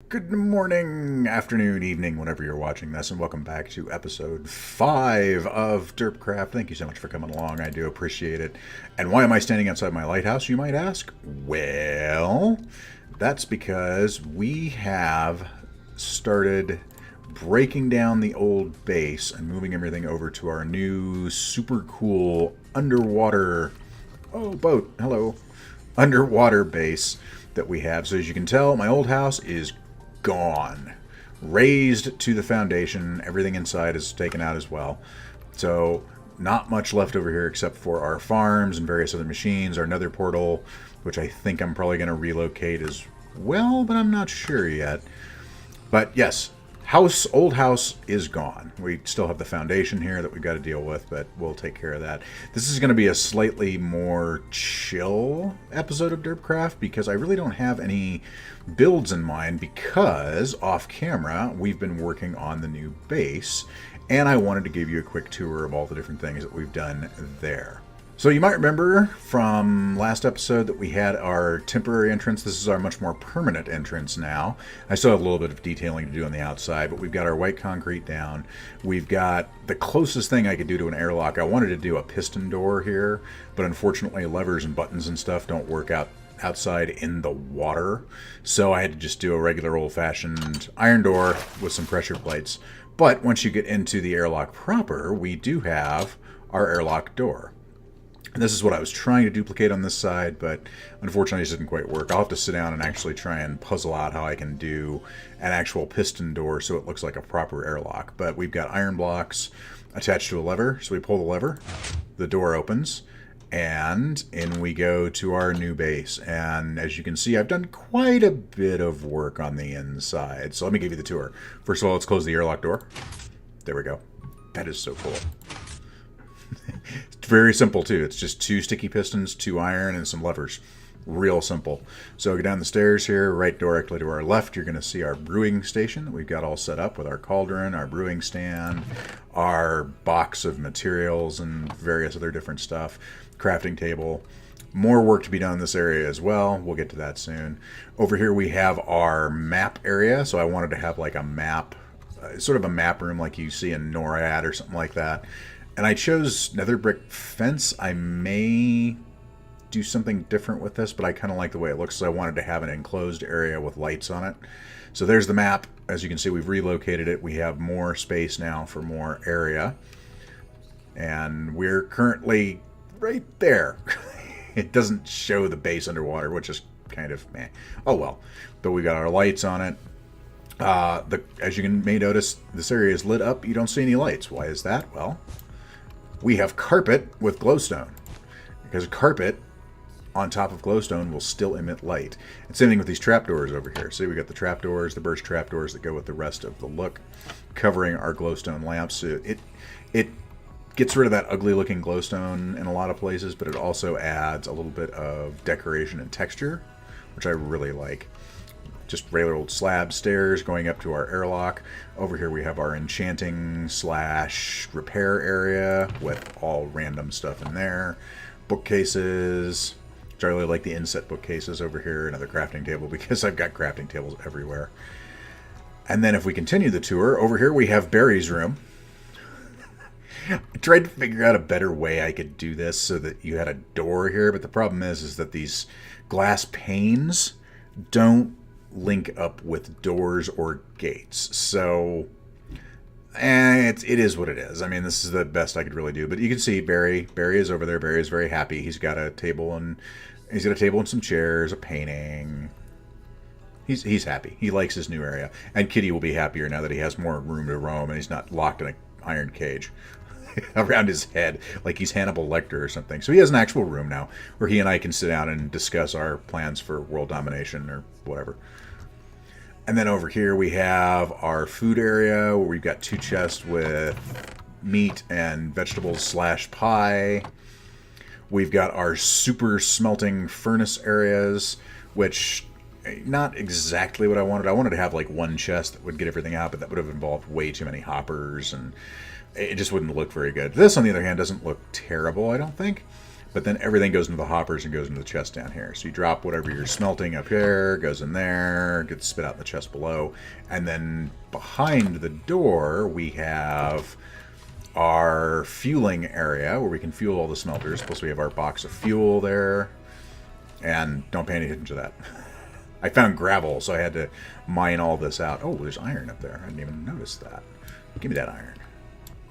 Good morning, afternoon, evening, whenever you're watching this, and welcome back to episode 5 of Derpcraft. Thank you so much for coming along. I do appreciate it. And why am I standing outside my lighthouse, you might ask? Well, that's because we have started breaking down the old base and moving everything over to our new super cool underwater boat. Hello. Underwater base that we have. So as you can tell, my old house is gone. Razed to the foundation. Everything inside is taken out as well. So not much left over here except for our farms and various other machines. Our nether portal, which I think I'm probably going to relocate as well, but I'm not sure yet. But yes, old house is gone. We still have the foundation here that we've got to deal with, but we'll take care of that. This is going to be a slightly more chill episode of Derpcraft because I really don't have any builds in mind because off camera we've been working on the new base and I wanted to give you a quick tour of all the different things that we've done there. So you might remember from last episode that we had our temporary entrance. This is our much more permanent entrance now. I still have a little bit of detailing to do on the outside, but we've got our white concrete down. We've got the closest thing I could do to an airlock. I wanted to do a piston door here, but unfortunately levers and buttons and stuff don't work outside in the water. So I had to just do a regular old-fashioned iron door with some pressure plates. But once you get into the airlock proper, we do have our airlock door. And this is what I was trying to duplicate on this side, but unfortunately it didn't quite work. I'll have to sit down and actually try and puzzle out how I can do an actual piston door so it looks like a proper airlock. But we've got iron blocks attached to a lever, so we pull the lever, the door opens, and in we go to our new base. And as you can see, I've done quite a bit of work on the inside. So let me give you the tour. First of all, let's close the airlock door. There we go. That is so cool. It's very simple too. It's just 2 sticky pistons, 2 iron, and some levers. Real simple. So go down the stairs here, right directly to our left, you're going to see our brewing station that we've got all set up with our cauldron, our brewing stand, our box of materials, and various other different stuff. Crafting table. More work to be done in this area as well. We'll get to that soon. Over here we have our map area. So I wanted to have like a map, sort of a map room like you see in NORAD or something like that. And I chose nether brick fence. I may do something different with this, but I kind of like the way it looks, so I wanted to have an enclosed area with lights on it. So there's the map. As you can see, we've relocated it. We have more space now for more area. And we're currently right there. It doesn't show the base underwater, which is kind of meh. Oh well. But we got our lights on it. As you may notice, this area is lit up. You don't see any lights. Why is that? Well, we have carpet with glowstone, because carpet on top of glowstone will still emit light. And same thing with these trapdoors over here. See, we got the trapdoors, the burst trapdoors that go with the rest of the look, covering our glowstone lamps. So it gets rid of that ugly looking glowstone in a lot of places, but it also adds a little bit of decoration and texture, which I really like. Just regular old slab stairs going up to our airlock. Over here we have our enchanting / repair area with all random stuff in there. Bookcases, which I really like the inset bookcases over here. Another crafting table because I've got crafting tables everywhere. And then if we continue the tour, over here we have Barry's room. I tried to figure out a better way I could do this so that you had a door here, but the problem is that these glass panes don't link up with doors or gates. So it is what it is. I mean, this is the best I could really do. But you can see Barry is over there. Barry is very happy. He's got a table and some chairs, a painting. He's happy. He likes his new area. And Kitty will be happier now that he has more room to roam and he's not locked in an iron cage around his head like he's Hannibal Lecter or something. So he has an actual room now where he and I can sit down and discuss our plans for world domination or whatever. And then over here we have our food area where we've got 2 chests with meat and vegetables / pie. We've got our super smelting furnace areas, which not exactly what I wanted. I wanted to have like 1 chest that would get everything out, but that would have involved way too many hoppers and it just wouldn't look very good. This, on the other hand, doesn't look terrible, I don't think. But then everything goes into the hoppers and goes into the chest down here. So you drop whatever you're smelting up here, goes in there, gets spit out in the chest below. And then behind the door, we have our fueling area where we can fuel all the smelters. Plus we have our box of fuel there. And don't pay any attention to that. I found gravel, so I had to mine all this out. Oh, there's iron up there. I didn't even notice that. Give me that iron.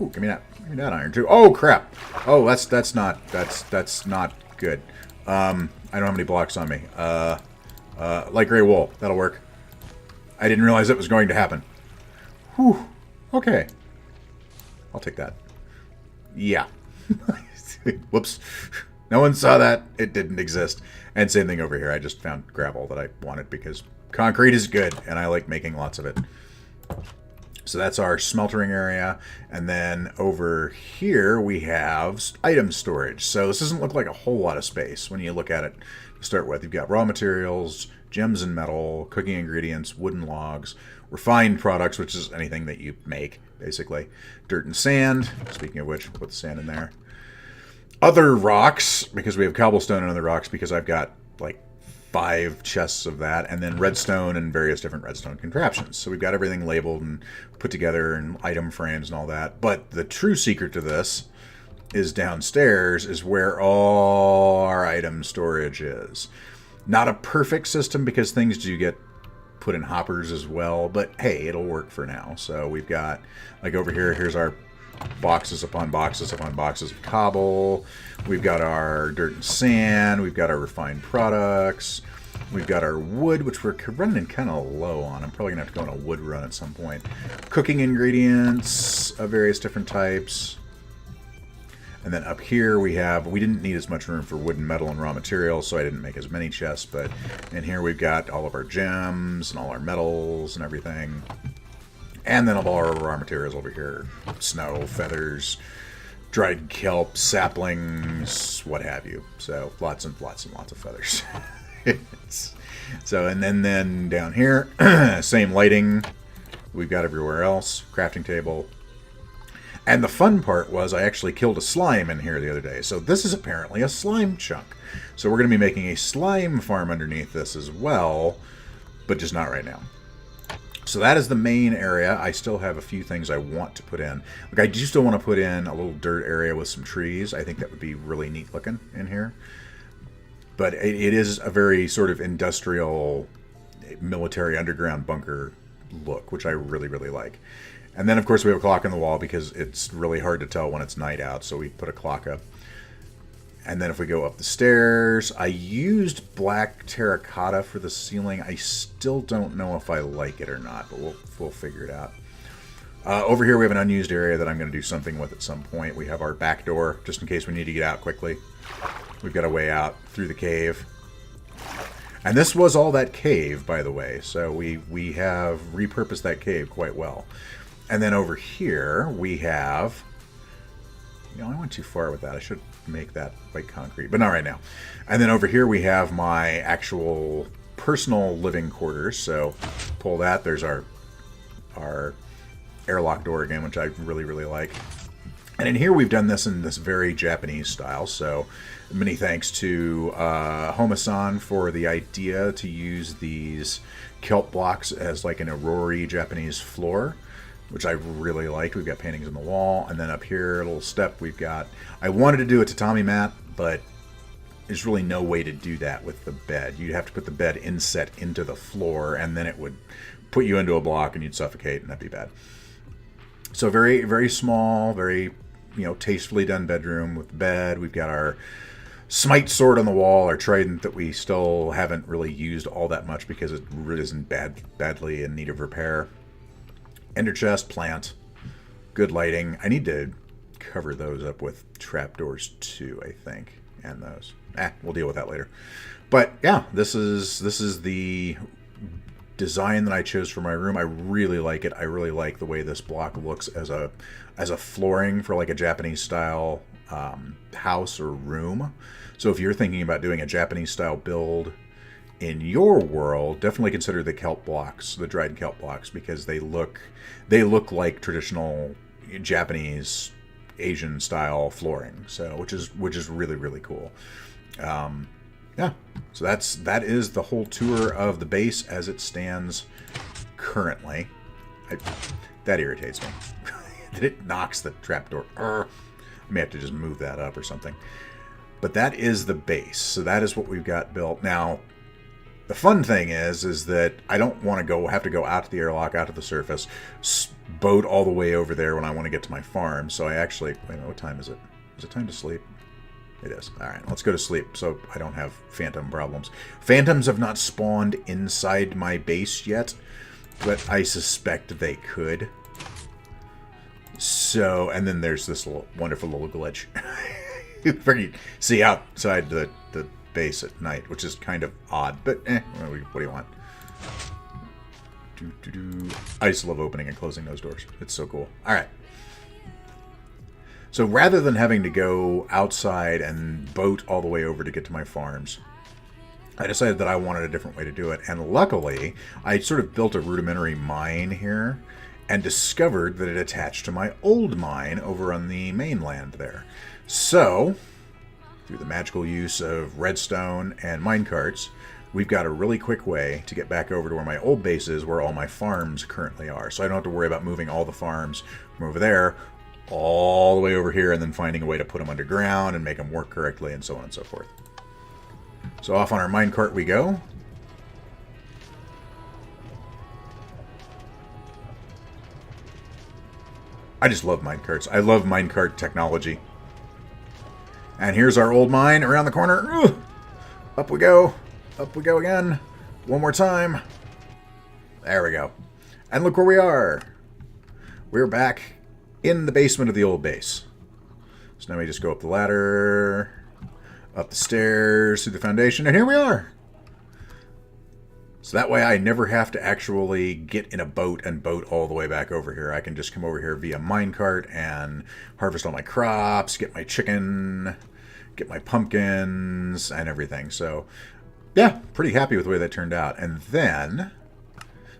Ooh, give me that iron too. Oh crap! Oh, that's not good. I don't have any blocks on me. Light gray wool. That'll work. I didn't realize it was going to happen. Whew. Okay. I'll take that. Yeah. Whoops. No one saw that. It didn't exist. And same thing over here. I just found gravel that I wanted because concrete is good and I like making lots of it. So that's our smeltering area. And then over here we have item storage. So this doesn't look like a whole lot of space when you look at it to start with. You've got raw materials, gems and metal, cooking ingredients, wooden logs, refined products, which is anything that you make, basically. Dirt and sand. Speaking of which, put the sand in there. Other rocks, because we have cobblestone and other rocks, because I've got like 5 chests of that, and then redstone and various different redstone contraptions. So we've got everything labeled and put together and item frames and all that. But the true secret to this is downstairs is where all our item storage is. Not a perfect system because things do get put in hoppers as well, but hey, it'll work for now. So we've got, like over here, here's our boxes upon boxes upon boxes of cobble. We've got our dirt and sand. We've got our refined products. We've got our wood, which we're running kind of low on. I'm probably going to have to go on a wood run at some point. Cooking ingredients of various different types. And then up here we didn't need as much room for wood and metal and raw materials, so I didn't make as many chests. But in here we've got all of our gems and all our metals and everything. And then all our raw materials over here. Snow, feathers, dried kelp, saplings, what have you. So lots and lots and lots of feathers. So, and then down here, same lighting we've got everywhere else. Crafting table. And the fun part was I actually killed a slime in here the other day. So this is apparently a slime chunk. So we're going to be making a slime farm underneath this as well, but just not right now. So that is the main area. I still have a few things I want to put in. Like I do still want to put in a little dirt area with some trees. I think that would be really neat looking in here. But it is a very sort of industrial, military underground bunker look, which I really, really like. And then, of course, we have a clock on the wall because it's really hard to tell when it's night out, so we put a clock up. And then if we go up the stairs, I used black terracotta for the ceiling. I still don't know if I like it or not, but we'll figure it out. Over here we have an unused area that I'm going to do something with at some point. We have our back door, just in case we need to get out quickly. We've got a way out through the cave. And this was all that cave, by the way, so we have repurposed that cave quite well. And then over here we have... You know, I went too far with that. I should make that white concrete, but not right now. And then over here we have my actual personal living quarters. So pull that. There's our airlock door again, which I really, really like. And in here we've done this in this very Japanese style. So many thanks to Homasan for the idea to use these kelp blocks as like an Aurori Japanese floor, which I really liked. We've got paintings on the wall, and then up here, a little step, we've got... I wanted to do a tatami mat, but there's really no way to do that with the bed. You'd have to put the bed inset into the floor, and then it would put you into a block, and you'd suffocate, and that'd be bad. So very, very small, very, tastefully done bedroom with the bed. We've got our smite sword on the wall, our trident that we still haven't really used all that much because it really isn't badly in need of repair. Ender chest, plant, good lighting. I need to cover those up with trapdoors too, I think, and those. We'll deal with that later. But yeah, this is the design that I chose for my room. I really like it. I really like the way this block looks as a flooring for like a Japanese style house or room. So if you're thinking about doing a Japanese style build in your world, definitely consider the kelp blocks, the dried kelp blocks, because they look like traditional Japanese Asian style flooring. So which is really, really cool. Yeah, so that is the whole tour of the base as it stands currently. That irritates me. It knocks the trapdoor. I may have to just move that up or something. But that is the base. So that is what we've got built. Now, the fun thing is that I don't want to have to go out to the airlock, out to the surface, boat all the way over there when I want to get to my farm. So I actually, wait a minute, what time is it? Is it time to sleep? It is. All right, let's go to sleep so I don't have phantom problems. Phantoms have not spawned inside my base yet, but I suspect they could. So, and then there's this wonderful little glitch. You see outside the base at night, which is kind of odd, but what do you want? I just love opening and closing those doors. It's so cool. All right. So rather than having to go outside and boat all the way over to get to my farms, I decided that I wanted a different way to do it. And luckily, I sort of built a rudimentary mine here and discovered that it attached to my old mine over on the mainland there. So, through the magical use of redstone and minecarts, we've got a really quick way to get back over to where my old base is, where all my farms currently are. So I don't have to worry about moving all the farms from over there all the way over here and then finding a way to put them underground and make them work correctly and so on and so forth. So off on our minecart we go. I just love minecarts. I love minecart technology. And here's our old mine around the corner. Ugh. Up we go. Up we go again. One more time. There we go. And look where we are. We're back in the basement of the old base. So now we just go up the ladder, up the stairs, through the foundation, and here we are. So that way I never have to actually get in a boat and boat all the way back over here. I can just come over here via minecart and harvest all my crops, get my chicken, get my pumpkins, and everything. So, yeah, pretty happy with the way that turned out. And then,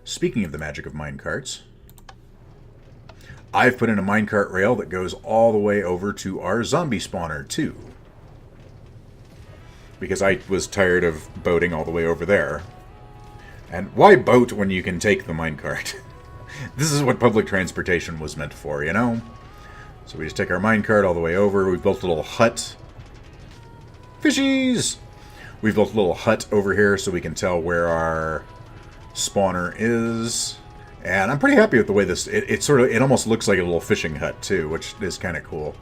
speaking of the magic of minecarts, I've put in a minecart rail that goes all the way over to our zombie spawner, too. Because I was tired of boating all the way over there. And why boat when you can take the minecart? This is what public transportation was meant for, you know? So we just take our minecart all the way over. We built a little hut. Fishies! We've built a little hut over here so we can tell where our spawner is. And I'm pretty happy with the way this... It almost looks like a little fishing hut, too, which is kind of cool.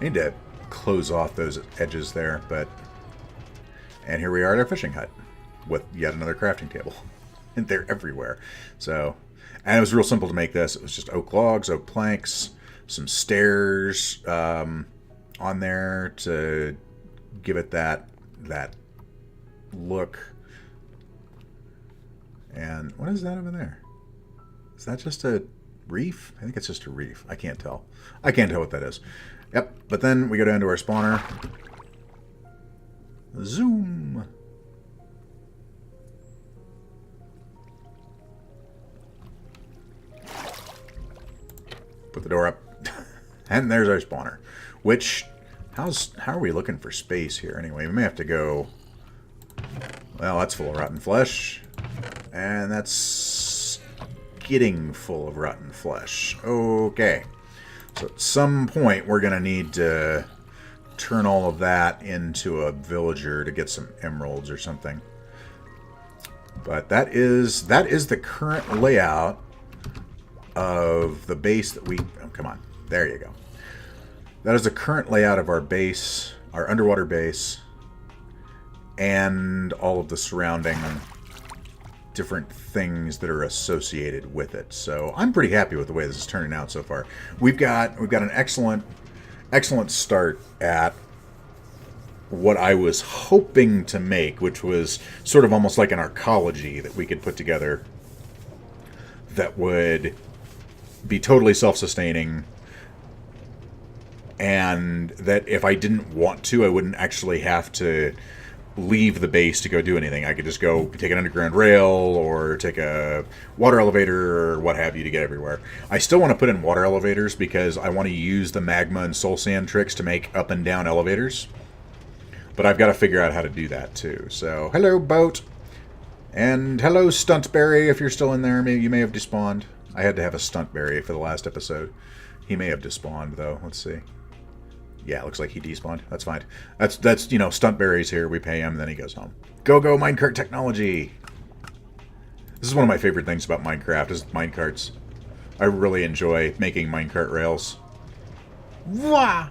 I need to close off those edges there, but... And here we are at our fishing hut, with yet another crafting table. And they're everywhere. So... And it was real simple to make this. It was just oak logs, oak planks, some stairs on there to give it that look. And what is that over there? Is that just a reef? I think it's just a reef. I can't tell. I can't tell what that is. Yep. But then we go down to our spawner. Zoom. Put the door up. And there's our spawner. Which, how are we looking for space here anyway? We may have to go... Well, that's full of rotten flesh. And that's getting full of rotten flesh. Okay. So at some point, we're going to need to turn all of that into a villager to get some emeralds or something. But that is the current layout of the base that we... Oh, come on. There you go. That is the current layout of our base, our underwater base, and all of the surrounding different things that are associated with it. So I'm pretty happy with the way this is turning out so far. We've got an excellent start at what I was hoping to make, which was sort of almost like an arcology that we could put together that would be totally self-sustaining, and that if I didn't want to, I wouldn't actually have to leave the base to go do anything. I could just go take an underground rail or take a water elevator or what have you to get everywhere. I still want to put in water elevators because I want to use the magma and soul sand tricks to make up and down elevators. But I've got to figure out how to do that too. So, hello, boat. And hello, Stuntberry, if you're still in there. Maybe you may have despawned. I had to have a Stuntberry for the last episode. He may have despawned, though. Let's see. Yeah, it looks like he despawned. That's fine. That's you know, Stuntberry's here. We pay him, and then he goes home. Go minecart technology. This is one of my favorite things about Minecraft is minecarts. I really enjoy making minecart rails. Wah!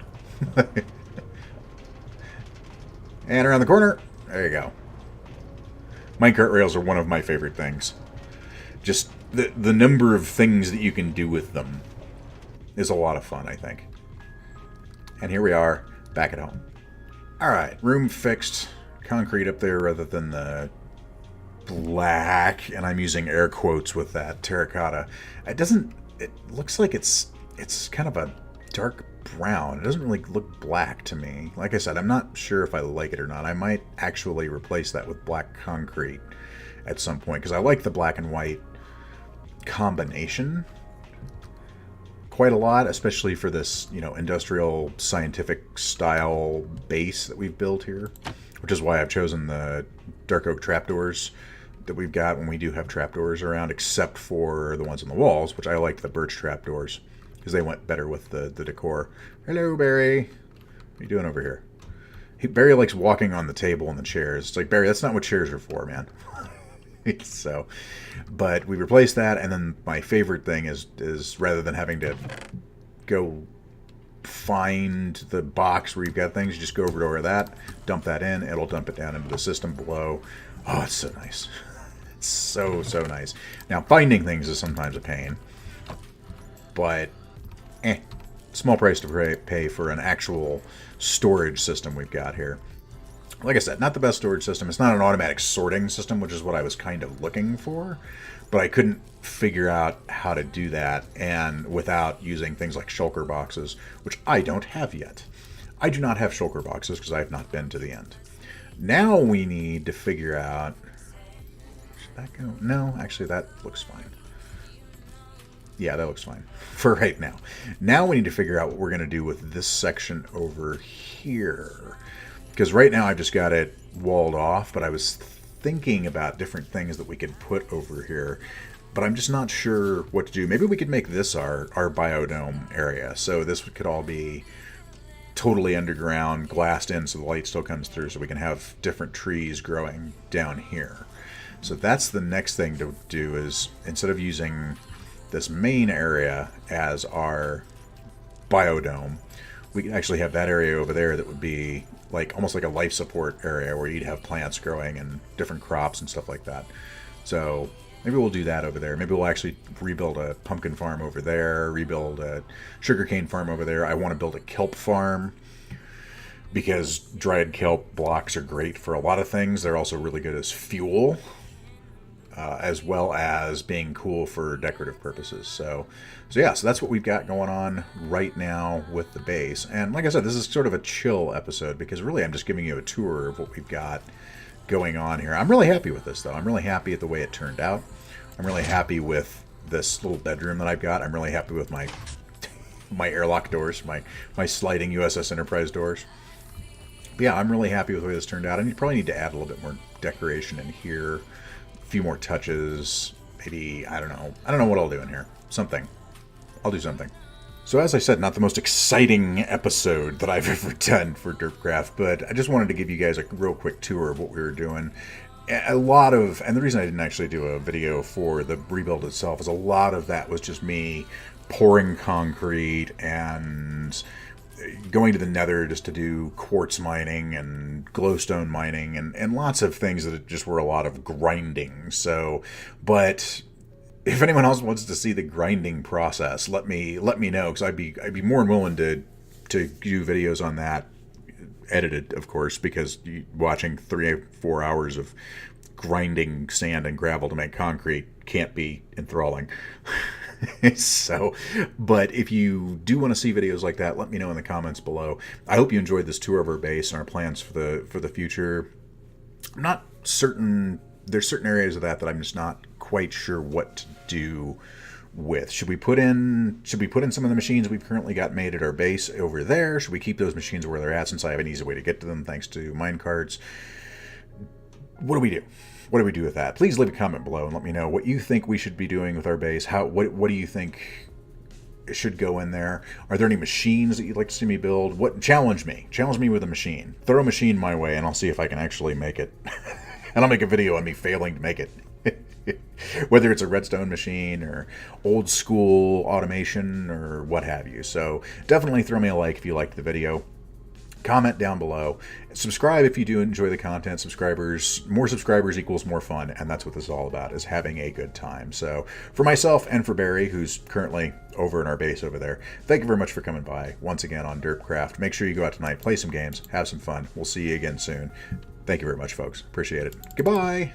And around the corner. There you go. Minecart rails are one of my favorite things. Just the number of things that you can do with them is a lot of fun, I think. And here we are, back at home. Alright, room fixed. Concrete up there rather than the black. And I'm using air quotes with that. Terracotta. It looks like it's kind of a dark brown. It doesn't really look black to me. Like I said, I'm not sure if I like it or not. I might actually replace that with black concrete at some point. Because I like the black and white combination quite a lot, especially for this, you know, industrial scientific style base that we've built here, which is why I've chosen the dark oak trapdoors that we've got when we do have trapdoors around, except for the ones on the walls, which I liked the birch trapdoors because they went better with the decor. Hello, Barry. What are you doing over here? Barry likes walking on the table and the chairs. It's like, Barry, that's not what chairs are for, man. So, but we replaced that, and then my favorite thing is rather than having to go find the box where you've got things, you just go over to that, dump that in, it'll dump it down into the system below. Oh, it's so nice. It's so nice. Now, finding things is sometimes a pain, but small price to pay for an actual storage system we've got here. Like I said, not the best storage system. It's not an automatic sorting system, which is what I was kind of looking for. But I couldn't figure out how to do that and without using things like shulker boxes, which I don't have yet. I do not have shulker boxes because I have not been to the end. Now we need to figure out... Should that go? No, actually that looks fine. Yeah, that looks fine for right now. Now we need to figure out what we're going to do with this section over here. Because right now I've just got it walled off, but I was thinking about different things that we could put over here. But I'm just not sure what to do. Maybe we could make this our biodome area. So this could all be totally underground, glassed in so the light still comes through, so we can have different trees growing down here. So that's the next thing to do is, instead of using this main area as our biodome, we can actually have that area over there that would be like almost like a life support area where you'd have plants growing and different crops and stuff like that. So maybe we'll do that over there. Maybe we'll actually rebuild a pumpkin farm over there, rebuild a sugarcane farm over there. I want to build a kelp farm because dried kelp blocks are great for a lot of things. They're also really good as fuel, as well as being cool for decorative purposes. So that's what we've got going on right now with the base. And like I said, this is sort of a chill episode because really I'm just giving you a tour of what we've got going on here. I'm really happy with this, though. I'm really happy at the way it turned out. I'm really happy with this little bedroom that I've got. I'm really happy with my airlock doors, my sliding USS Enterprise doors. But yeah, I'm really happy with the way this turned out. And you probably need to add a little bit more decoration in here. A few more touches. Maybe, I don't know what I'll do in here. Something. I'll do something. So as I said, not the most exciting episode that I've ever done for Derpcraft, but I just wanted to give you guys a real quick tour of what we were doing. And the reason I didn't actually do a video for the rebuild itself is a lot of that was just me pouring concrete and going to the nether just to do quartz mining and glowstone mining and lots of things that just were a lot of grinding. So, but if anyone else wants to see the grinding process, let me know, because I'd be more than willing to do videos on that, edited of course, because watching 3 or 4 hours of grinding sand and gravel to make concrete can't be enthralling. So, but if you do want to see videos like that, let me know in the comments below. I hope you enjoyed this tour of our base and our plans for the future. I'm not certain. There's certain areas of that I'm just not quite sure what to do with. Should we put in some of the machines we've currently got made at our base over there? Should we keep those machines where they're at, since I have an easy way to get to them thanks to mine carts? What do we do? What do we do with that? Please leave a comment below and let me know what you think we should be doing with our base. What do you think should go in there? Are there any machines that you'd like to see me build? Challenge me with a machine. Throw a machine my way and I'll see if I can actually make it. And I'll make a video on me failing to make it. Whether it's a redstone machine or old school automation or what have you. So definitely throw me a like if you liked the video. Comment down below. Subscribe if you do enjoy the content. More subscribers equals more fun, and that's what this is all about, is having a good time. So for myself and for Barry, who's currently over in our base over there, thank you very much for coming by once again on Derpcraft. Make sure you go out tonight, play some games, have some fun. We'll see you again soon. Thank you very much, folks. Appreciate it. Goodbye.